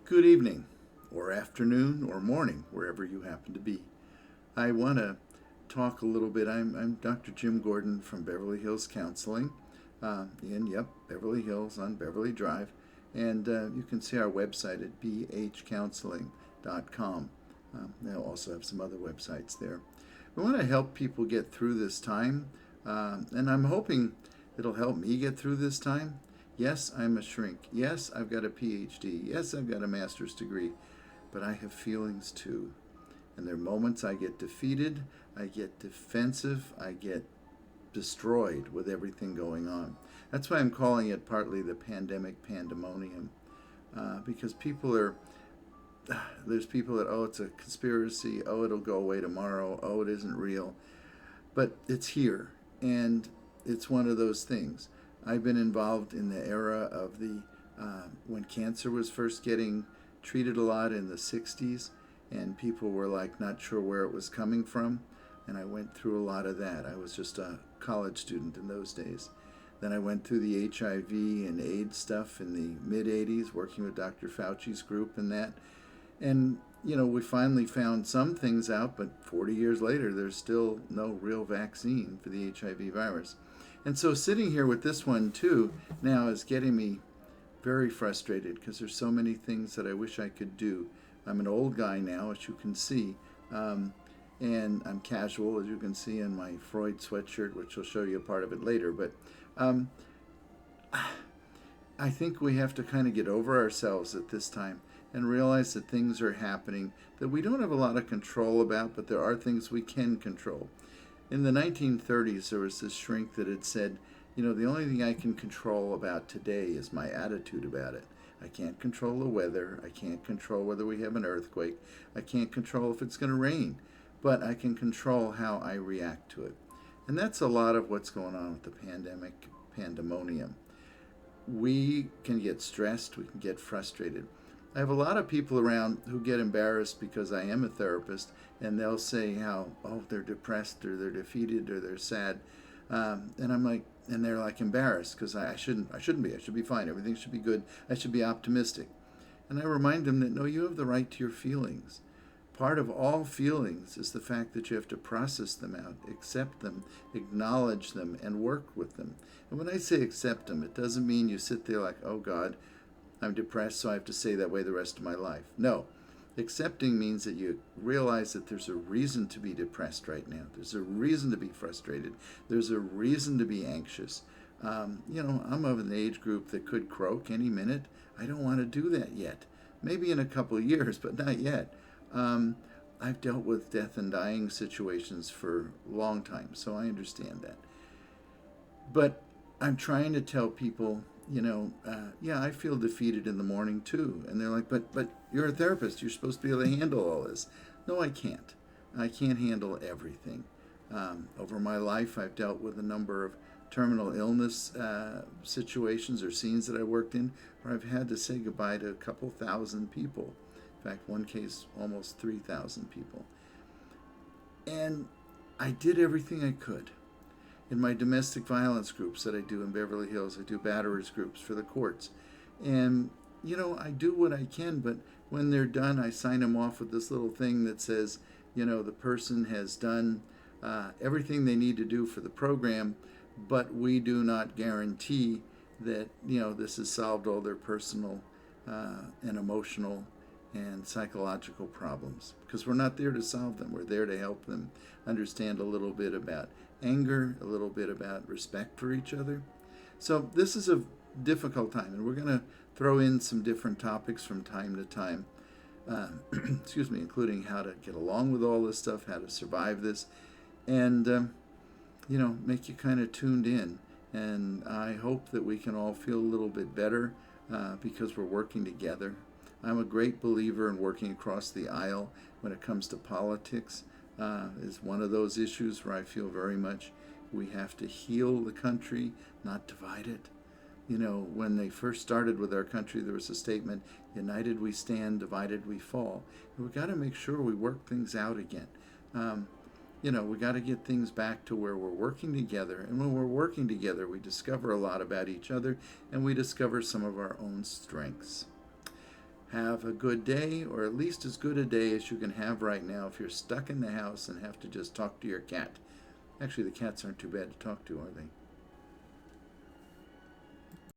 Good evening, or afternoon, or morning, wherever you happen to be. I want to talk a little bit. I'm Dr. Jim Gordon from Beverly Hills Counseling, Beverly Hills on Beverly Drive. And you can see our website at ph.counseling.com. They'll also have some other websites there. We want to help people get through this time, and I'm hoping it'll help me get through this time. Yes, I'm a shrink. Yes, I've got a ph.d. Yes, I've got a master's degree. But I have feelings too. And there are moments I get defeated, I get defensive, I get destroyed with everything going on. That's why I'm calling it partly the Pandemic Pandemonium. Because there's people that, oh, it's a conspiracy, oh, it'll go away tomorrow, oh, it isn't real. But it's here, and it's one of those things. I've been involved in the era of when cancer was first getting treated a lot in the 60s, and people were like not sure where it was coming from, and I went through a lot of that. I was just a college student in those days. Then I went through the HIV and AIDS stuff in the mid-80s, working with Dr. Fauci's group and that. And, we finally found some things out, but 40 years later, there's still no real vaccine for the HIV virus. And so sitting here with this one too now is getting me very frustrated because there's so many things that I wish I could do. I'm an old guy now, as you can see, and I'm casual, as you can see in my Freud sweatshirt, which will show you a part of it later. But I think we have to kind of get over ourselves at this time and realize that things are happening that we don't have a lot of control about, but there are things we can control. In the 1930s, there was this shrink that had said, the only thing I can control about today is my attitude about it. I can't control the weather. I can't control whether we have an earthquake. I can't control if it's going to rain. But I can control how I react to it. And that's a lot of what's going on with the pandemic pandemonium. We can get stressed. We can get frustrated. I have a lot of people around who get embarrassed because I am a therapist, and they'll say how, they're depressed or they're defeated or they're sad. And I'm like, and they're like embarrassed because I shouldn't be. I should be fine. Everything should be good. I should be optimistic. And I remind them that no, you have the right to your feelings. Part of all feelings is the fact that you have to process them out, accept them, acknowledge them, and work with them. And when I say accept them, it doesn't mean you sit there like, oh God, I'm depressed, so I have to stay that way the rest of my life. No. Accepting means that you realize that there's a reason to be depressed right now. There's a reason to be frustrated. There's a reason to be anxious. I'm of an age group that could croak any minute. I don't want to do that yet. Maybe in a couple of years, but not yet. I've dealt with death and dying situations for a long time, so I understand that. But I'm trying to tell people, I feel defeated in the morning too. And they're like, but you're a therapist. You're supposed to be able to handle all this. No, I can't. I can't handle everything. Over my life, I've dealt with a number of terminal illness situations or scenes that I worked in where I've had to say goodbye to a couple thousand people. In fact, one case, almost 3,000 people. And I did everything I could. In my domestic violence groups that I do in Beverly Hills, I do batterers groups for the courts. And, I do what I can, but when they're done, I sign them off with this little thing that says, the person has done everything they need to do for the program, but we do not guarantee that, this has solved all their personal and emotional and psychological problems, because we're not there to solve them. We're there to help them understand a little bit about anger, a little bit about respect for each other. So this is a difficult time, and we're going to throw in some different topics from time to time, including how to get along with all this stuff, how to survive this, and, make you kind of tuned in. And I hope that we can all feel a little bit better because we're working together. I'm a great believer in working across the aisle when it comes to politics. Is one of those issues where I feel very much we have to heal the country, not divide it. When they first started with our country, there was a statement, united we stand, divided we fall. And we've got to make sure we work things out again. We got to get things back to where we're working together. And when we're working together, we discover a lot about each other, and we discover some of our own strengths. Have a good day, or at least as good a day as you can have right now if you're stuck in the house and have to just talk to your cat. Actually, the cats aren't too bad to talk to, are they?